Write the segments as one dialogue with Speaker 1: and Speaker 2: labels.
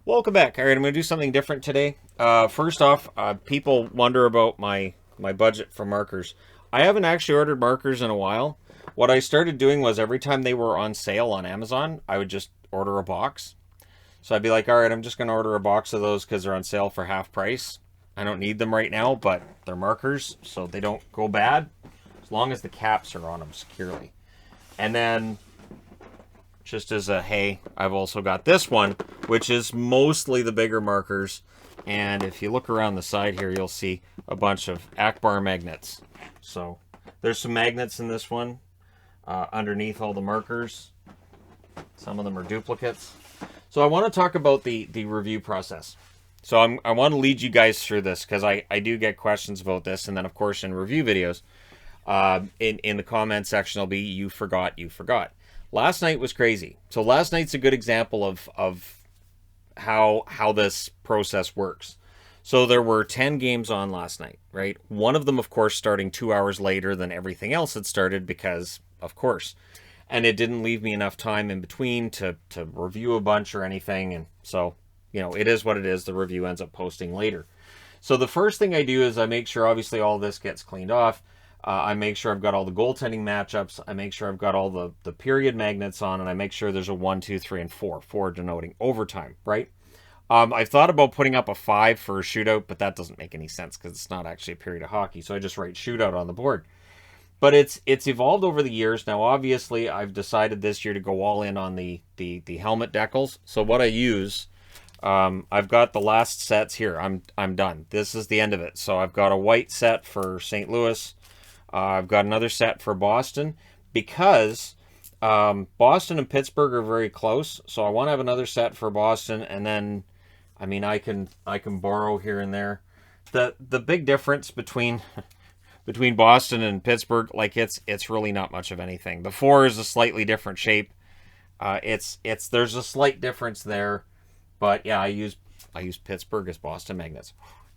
Speaker 1: Welcome back. All right, I'm going to do something different today. First off, people wonder about my budget for markers. I haven't actually ordered markers in a while. What I started doing was every time they were on sale on Amazon, I would just order a box. So I'd be like, all right, I'm just going to order a box of those because they're on sale for half price. I don't need them right now, but they're markers, so they don't go bad as long as the caps are on them securely. And then just as a hey, I've also got this one, which is mostly the bigger markers. And if you look around the side here, you'll see a bunch of Akbar magnets. So there's some magnets in this one underneath all the markers. Some of them are duplicates. So I want to talk about the review process. So I want to lead you guys through this because I do get questions about this. And then, of course, in review videos, in the comment section, there'll be you forgot. Last night was crazy. So last night's a good example of how this process works. So there were 10 games on last night, right? One of them, of course, starting 2 hours later than everything else had started because, of course. And it didn't leave me enough time in between to review a bunch or anything. And so, it is what it is. The review ends up posting later. So the first thing I do is I make sure, obviously, all this gets cleaned off. I make sure I've got all the goaltending matchups. I make sure I've got all the period magnets on, and I make sure there's a 1, 2, 3, and 4. 4 denoting overtime, right? I've thought about putting up a 5 for a shootout, but that doesn't make any sense because it's not actually a period of hockey. So I just write shootout on the board. But it's evolved over the years. Now, obviously, I've decided this year to go all in on the helmet decals. So what I use, I've got the last sets here. I'm done. This is the end of it. So I've got a white set for St. Louis. I've got another set for Boston because Boston and Pittsburgh are very close. So I want to have another set for Boston, and then, I can borrow here and there. The big difference between Boston and Pittsburgh, like it's really not much of anything. The 4 is a slightly different shape. It's there's a slight difference there, but yeah, I use Pittsburgh as Boston magnets.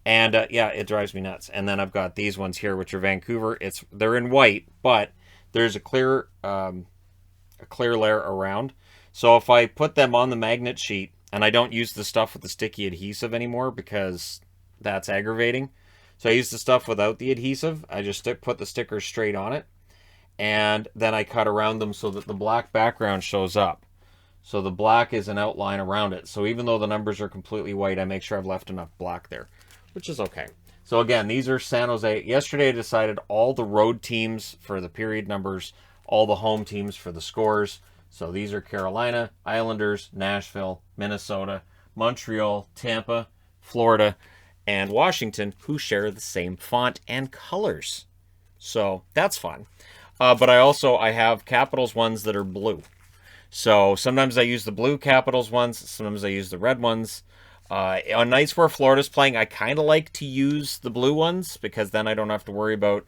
Speaker 1: And yeah, it drives me nuts. And then I've got these ones here, which are Vancouver. They're in white, but there's a clear layer around. So if I put them on the magnet sheet, and I don't use the stuff with the sticky adhesive anymore because that's aggravating. So I use the stuff without the adhesive. I just put the stickers straight on it, and then I cut around them so that the black background shows up. So the black is an outline around it. So even though the numbers are completely white, I make sure I've left enough black there, which is okay. So again, these are San Jose. Yesterday I decided all the road teams for the period numbers, all the home teams for the scores. So these are Carolina, Islanders, Nashville, Minnesota, Montreal, Tampa, Florida, and Washington, who share the same font and colors. So that's fun. But I have Capitals ones that are blue. So sometimes I use the blue Capitals ones, sometimes I use the red ones. On nights where Florida's playing, I kind of like to use the blue ones because then I don't have to worry about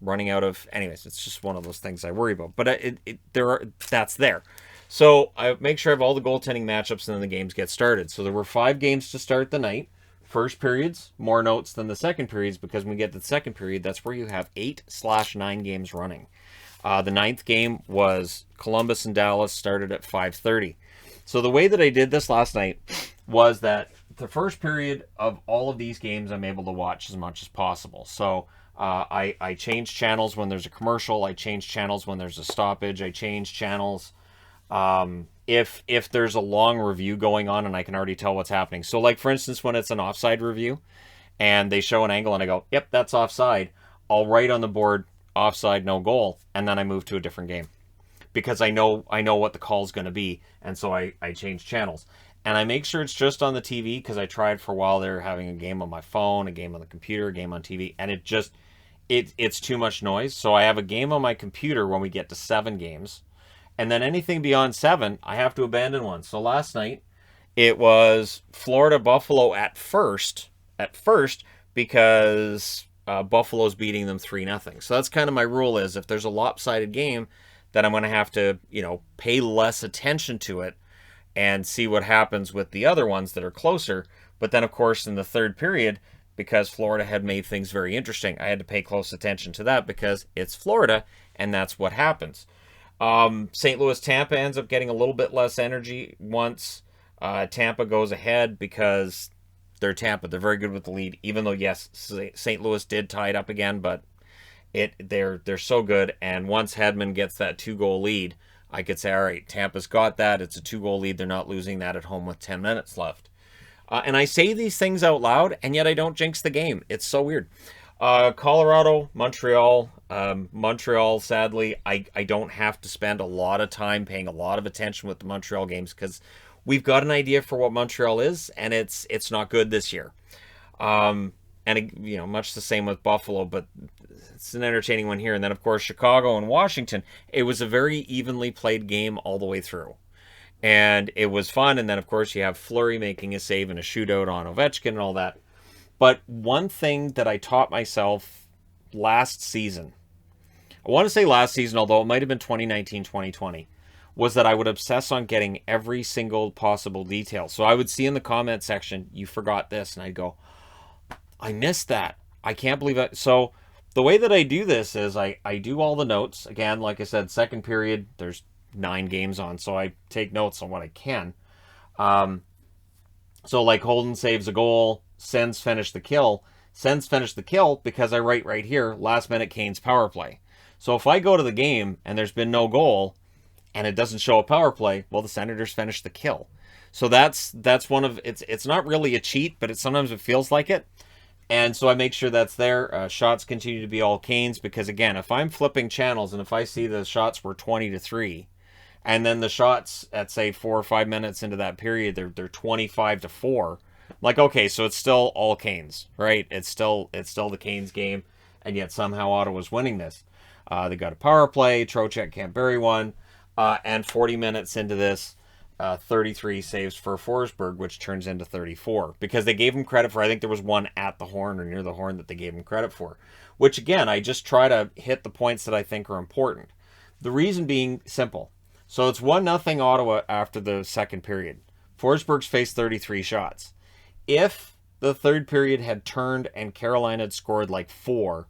Speaker 1: running out of. Anyways, it's just one of those things I worry about. But that's there. So I make sure I have all the goaltending matchups and then the games get started. So there were 5 games to start the night. First periods, more notes than the second periods because when we get to the second period, that's where you have 8/9 games running. The ninth game was Columbus and Dallas, started at 5:30. So the way that I did this last night was that the first period of all of these games I'm able to watch as much as possible. So I change channels when there's a commercial. I change channels when there's a stoppage. I change channels if there's a long review going on and I can already tell what's happening. So like, for instance, when it's an offside review and they show an angle and I go, yep, that's offside, I'll write on the board offside, no goal, and then I move to a different game because I know what the call is going to be, and so I change channels. And I make sure it's just on the TV because I tried for a while there having a game on my phone, a game on the computer, a game on TV, and it's too much noise. So I have a game on my computer when we get to 7 games, and then anything beyond 7, I have to abandon one. So last night, it was Florida-Buffalo at first because Buffalo's beating them 3-0. So that's kind of my rule is if there's a lopsided game, then I'm going to have to, pay less attention to it and see what happens with the other ones that are closer. But then, of course, in the third period, because Florida had made things very interesting, I had to pay close attention to that because it's Florida, and that's what happens. St. Louis Tampa ends up getting a little bit less energy once Tampa goes ahead because they're Tampa. They're very good with the lead, even though, yes, St. Louis did tie it up again, but they're so good. And once Hedman gets that 2-goal lead, I could say, all right, Tampa's got that. It's a 2-goal lead. They're not losing that at home with 10 minutes left. And I say these things out loud, and yet I don't jinx the game. It's so weird. Colorado, Montreal. Montreal, sadly, I don't have to spend a lot of time paying a lot of attention with the Montreal games because we've got an idea for what Montreal is, and it's not good this year. And much the same with Buffalo, but it's an entertaining one here. And then, of course, Chicago and Washington. It was a very evenly played game all the way through. And it was fun. And then, of course, you have Fleury making a save and a shootout on Ovechkin and all that. But one thing that I taught myself last season, I want to say last season, although it might have been 2019, 2020, was that I would obsess on getting every single possible detail. So I would see in the comment section, you forgot this. And I'd go, I missed that. I can't believe it. So the way that I do this is I do all the notes. Again, like I said, second period, there's 9 games on, so I take notes on what I can. So like Holden saves a goal, Sens finished the kill. Sens finished the kill because I write right here, last minute Canes power play. So if I go to the game and there's been no goal and it doesn't show a power play, well, the Senators finished the kill. So that's one of, it's not really a cheat, but sometimes it feels like it. And so I make sure that's there. Shots continue to be all Canes because, again, if I'm flipping channels and if I see the shots were 20-3, and then the shots at, say, 4 or 5 minutes into that period, they're 25-4. Like, okay, so it's still all Canes, right? It's still the Canes game, and yet somehow Ottawa's winning this. They got a power play. Trocheck can't bury one. And 40 minutes into this, 33 saves for Forsberg, which turns into 34. Because they gave him credit for, I think there was one at the horn or near the horn that they gave him credit for. Which, again, I just try to hit the points that I think are important. The reason being simple. So it's 1-0 Ottawa after the second period. Forsberg's faced 33 shots. If the third period had turned and Carolina had scored like 4,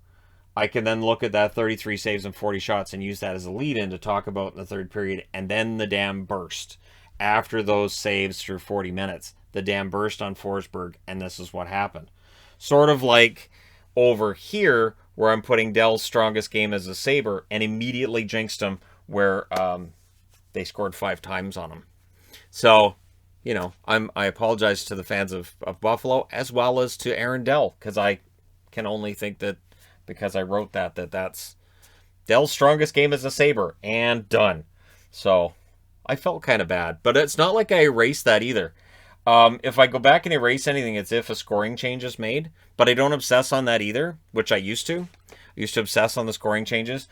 Speaker 1: I can then look at that 33 saves and 40 shots and use that as a lead-in to talk about in the third period. And then the dam burst. After those saves through 40 minutes, the dam burst on Forsberg, and this is what happened. Sort of like over here, where I'm putting Dell's strongest game as a Sabre, and immediately jinxed him, where they scored 5 times on him. So, I apologize to the fans of Buffalo, as well as to Aaron Dell, because I can only think that, because I wrote that's Dell's strongest game as a Sabre, and done. So I felt kind of bad, but it's not like I erased that either. If I go back and erase anything, it's if a scoring change is made, but I don't obsess on that either, which I used to. I used to obsess on the scoring changes.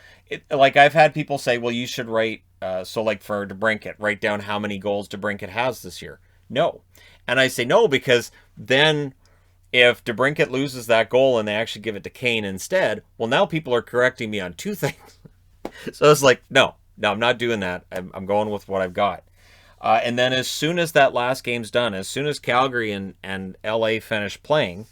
Speaker 1: Like I've had people say, well, you should write, so like for DeBrincat, write down how many goals DeBrincat has this year. No. And I say no, because then if DeBrincat loses that goal and they actually give it to Kane instead, well, now people are correcting me on 2 things. So it's like, no, I'm not doing that. I'm going with what I've got. And then as soon as that last game's done, as soon as Calgary and LA finish playing,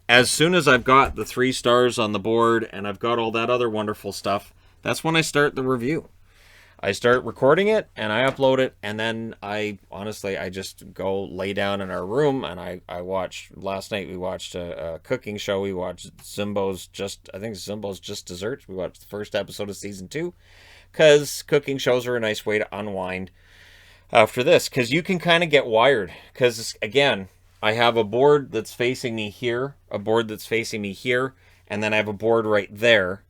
Speaker 1: as soon as I've got the 3 stars on the board and I've got all that other wonderful stuff, that's when I start the review. I start recording it and I upload it, and then I just go lay down in our room and I watch. Last night we watched a cooking show. We watched Zimbo's Just Desserts. We watched the first episode of season 2, because cooking shows are a nice way to unwind after this, because you can kind of get wired. Because again, I have a board that's facing me here, a board that's facing me here, and then I have a board right there.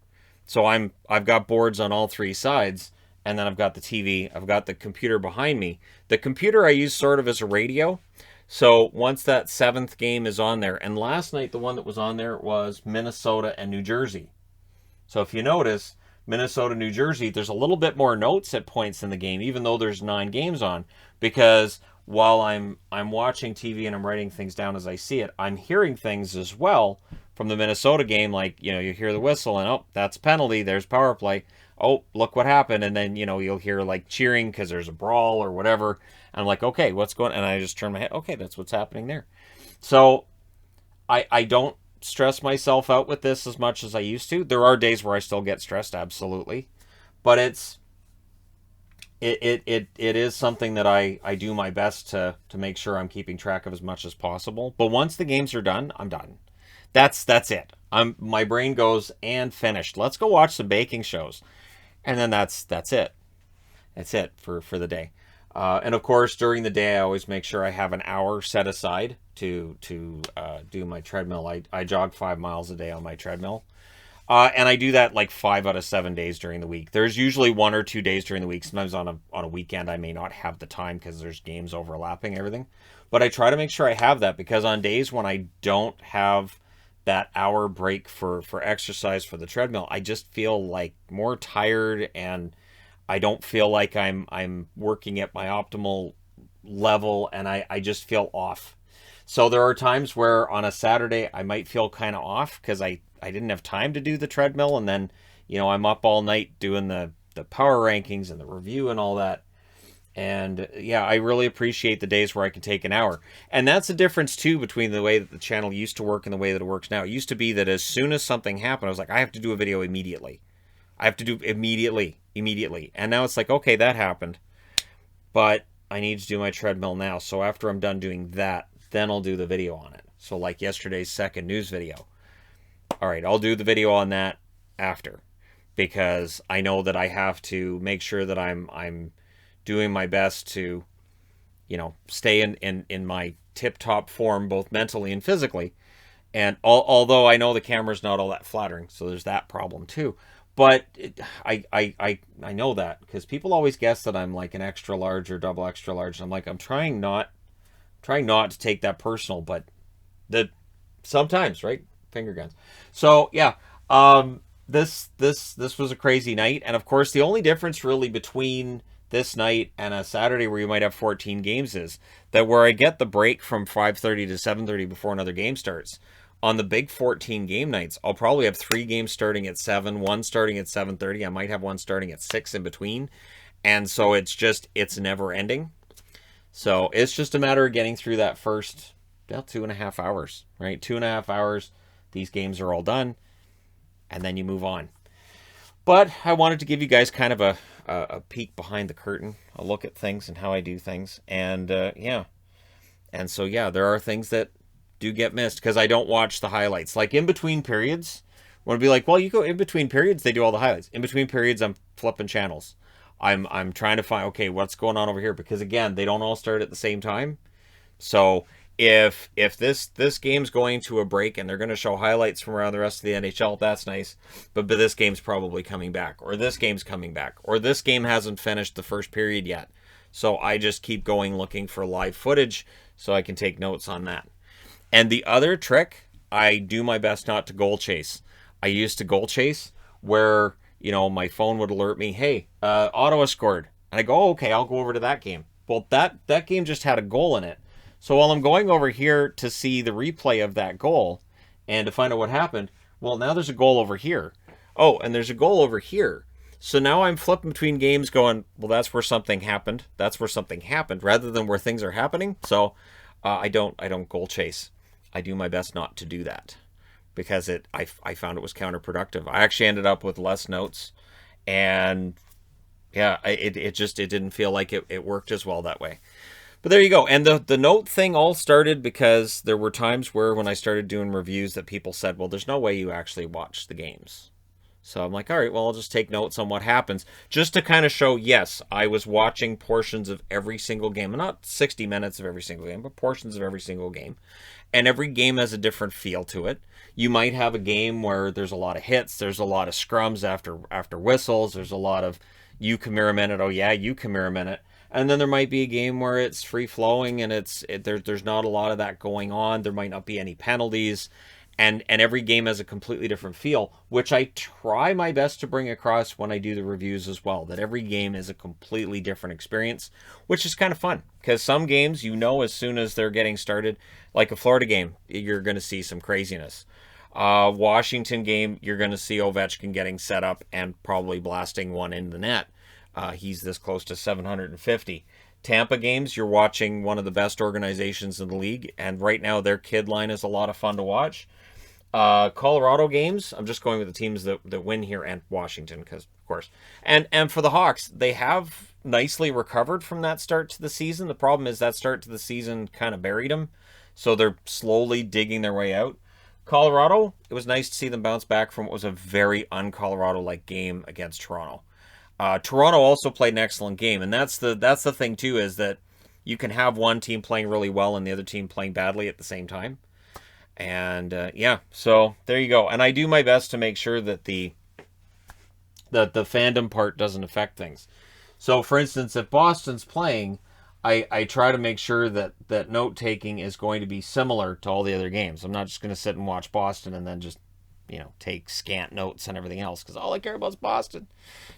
Speaker 1: So I've got boards on all 3 sides. And then I've got the TV. I've got the computer behind me. The computer I use sort of as a radio. So once that 7th game is on there, and last night the one that was on there was Minnesota and New Jersey. So if you notice, Minnesota, New Jersey, there's a little bit more notes at points in the game, even though there's 9 games on, because while I'm watching TV and I'm writing things down as I see it, I'm hearing things as well from the Minnesota game, like, you hear the whistle and, oh, that's a penalty, there's power play. Oh, look what happened. And then, you'll hear like cheering because there's a brawl or whatever. And I'm like, okay, what's going on? And I just turn my head. Okay, that's what's happening there. So I don't stress myself out with this as much as I used to. There are days where I still get stressed, absolutely. But it is something that I do my best to make sure I'm keeping track of as much as possible. But once the games are done, I'm done. That's it. My brain goes and finished. Let's go watch some baking shows, and then that's it. That's it for the day. And of course, during the day, I always make sure I have an hour set aside to do my treadmill. I jog 5 miles a day on my treadmill. And I do that like 5 out of 7 days during the week. There's usually 1 or 2 days during the week. Sometimes on a weekend, I may not have the time because there's games overlapping everything. But I try to make sure I have that, because on days when I don't have that hour break for exercise for the treadmill, I just feel like more tired, and I don't feel like I'm working at my optimal level, and I just feel off. So there are times where on a Saturday I might feel kind of off because I didn't have time to do the treadmill, and then I'm up all night doing the power rankings and the review and all that. And yeah, I really appreciate the days where I can take an hour. And that's the difference too between the way that the channel used to work and the way that it works now. It used to be that as soon as something happened, I was like, I have to do a video immediately. I have to do immediately. And now it's like, okay, that happened, but I need to do my treadmill now. So after I'm done doing that, then I'll do the video on it. So like yesterday's second news video. All right, I'll do the video on that after, because I know that I have to make sure that I'm doing my best to, stay in my tip-top form, both mentally and physically. And although I know the camera's not all that flattering, so there's that problem too. But I know that because people always guess that I'm like an extra large or double extra large. And I'm like, I'm trying not to take that personal, but sometimes, right? Finger guns. So yeah, this was a crazy night, and of course the only difference really between this night and a Saturday where you might have 14 games is that where I get the break from 5:30 to 7:30 before another game starts. On the big 14 game nights, I'll probably have 3 games starting at 7, one starting at 7:30. I might have one starting at 6 in between, and so it's never ending. So it's just a matter of getting through that first 2.5 hours, right? 2.5 hours. These games are all done, and then you move on. But I wanted to give you guys kind of a peek behind the curtain, a look at things and how I do things. And yeah. And so, yeah, there are things that do get missed because I don't watch the highlights. Like in between periods, I want to be like, well, you go in between periods, they do all the highlights. In between periods, I'm flipping channels. I'm trying to find, okay, what's going on over here? Because again, they don't all start at the same time. So if this game's going to a break and they're going to show highlights from around the rest of the NHL, that's nice. But this game's probably coming back, or this game's coming back, or this game hasn't finished the first period yet. So I just keep going looking for live footage so I can take notes on that. And the other trick, I do my best not to goal chase. I used to goal chase where, my phone would alert me, hey, Ottawa scored. And I go, oh, okay, I'll go over to that game. Well, that game just had a goal in it. So while I'm going over here to see the replay of that goal and to find out what happened, well, now there's a goal over here. Oh, and there's a goal over here. So now I'm flipping between games going, well, that's where something happened. That's where something happened rather than where things are happening. So I don't goal chase. I do my best not to do that because I found it was counterproductive. I actually ended up with less notes, and yeah, it didn't feel like it worked as well that way. But there you go. And the note thing all started because there were times where when I started doing reviews that people said, well, there's no way you actually watch the games. So I'm like, all right, well, I'll just take notes on what happens just to kind of show, yes, I was watching portions of every single game. Not 60 minutes of every single game, but portions of every single game. And every game has a different feel to it. You might have a game where there's a lot of hits. There's a lot of scrums after whistles. There's a lot of you come here a minute. Oh, yeah, you come here a minute. And then there might be a game where it's free-flowing and there's not a lot of that going on. There might not be any penalties. And every game has a completely different feel, which I try my best to bring across when I do the reviews as well, that every game is a completely different experience, which is kind of fun. Because some games, as soon as they're getting started, like a Florida game, you're going to see some craziness. Washington game, you're going to see Ovechkin getting set up and probably blasting one in the net. He's this close to 750. Tampa games, you're watching one of the best organizations in the league, and right now their kid line is a lot of fun to watch. Colorado games, I'm just going with the teams that win here, and Washington, because of course. And for the Hawks, they have nicely recovered from that start to the season. The problem is that start to the season kind of buried them, so they're slowly digging their way out. Colorado, it was nice to see them bounce back from what was a very un-Colorado-like game against Toronto. Toronto also played an excellent game, and that's the thing too, is that you can have one team playing really well and the other team playing badly at the same time. And yeah, so there you go. And I do my best to make sure that the fandom part doesn't affect things. So, for instance, if Boston's playing, I try to make sure that note taking is going to be similar to all the other games. I'm not just going to sit and watch Boston and then just take scant notes and everything else because all I care about is Boston.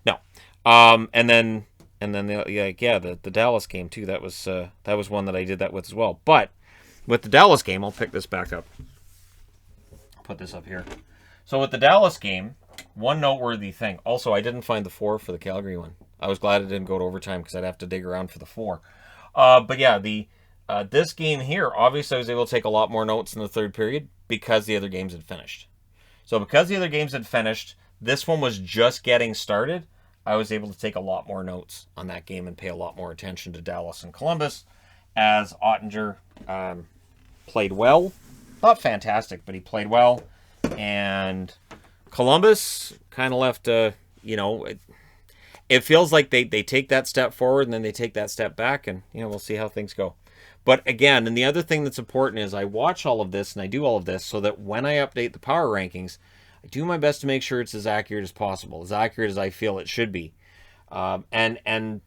Speaker 1: No, and then the Dallas game too. That was one that I did that with as well. But with the Dallas game, I'll pick this back up. Put this up here. So with the Dallas game, one noteworthy thing. Also, I didn't find the 4 for the Calgary one. I was glad it didn't go to overtime because I'd have to dig around for the 4. But yeah, this game here, obviously I was able to take a lot more notes in the third period because the other games had finished. So because the other games had finished, this one was just getting started. I was able to take a lot more notes on that game and pay a lot more attention to Dallas and Columbus, as Ottinger played well. Not fantastic, but he played well. And Columbus kind of left, it feels like they take that step forward and then they take that step back, and, we'll see how things go. But again, and the other thing that's important is I watch all of this and I do all of this so that when I update the power rankings, I do my best to make sure it's as accurate as possible, as accurate as I feel it should be. And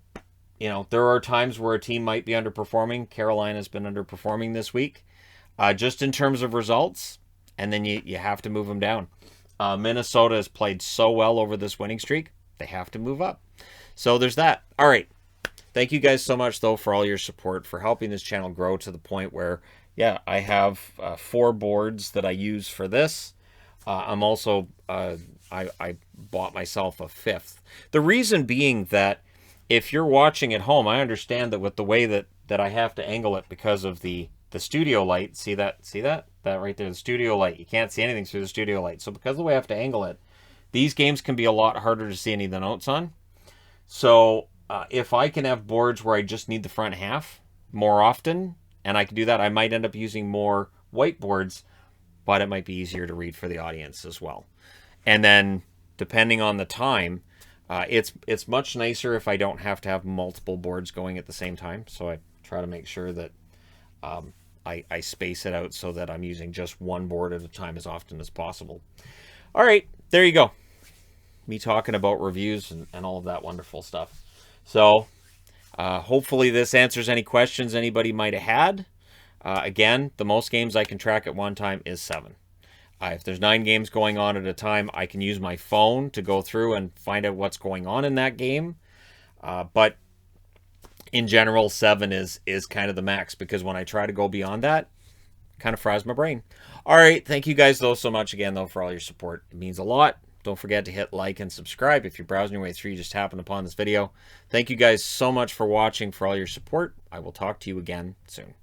Speaker 1: there are times where a team might be underperforming. Carolina's been underperforming this week. Just in terms of results, and then you have to move them down. Minnesota has played so well over this winning streak, they have to move up. So there's that. All right. Thank you guys so much, though, for all your support, for helping this channel grow to the point where, yeah, I have 4 boards that I use for this. I'm also, I bought myself a 5th. The reason being that if you're watching at home, I understand that with the way that I have to angle it because of the studio light, see that right there, the studio light, you can't see anything through the studio light. So because of the way I have to angle it, these games can be a lot harder to see any of the notes on. So if I can have boards where I just need the front half more often, and I can do that, I might end up using more whiteboards, but it might be easier to read for the audience as well. And then depending on the time, it's much nicer if I don't have to have multiple boards going at the same time. So I try to make sure that I space it out so that I'm using just one board at a time as often as possible. All right, there you go. Me talking about reviews and all of that wonderful stuff. So hopefully this answers any questions anybody might have had. Again, the most games I can track at one time is 7. If there's 9 games going on at a time, I can use my phone to go through and find out what's going on in that game. But in general, 7 is kind of the max, because when I try to go beyond that, it kind of fries my brain. All right, thank you guys so much again, though, for all your support. It means a lot. Don't forget to hit like and subscribe if you're browsing your way through, you just happened upon this video. Thank you guys so much for watching, for all your support. I will talk to you again soon.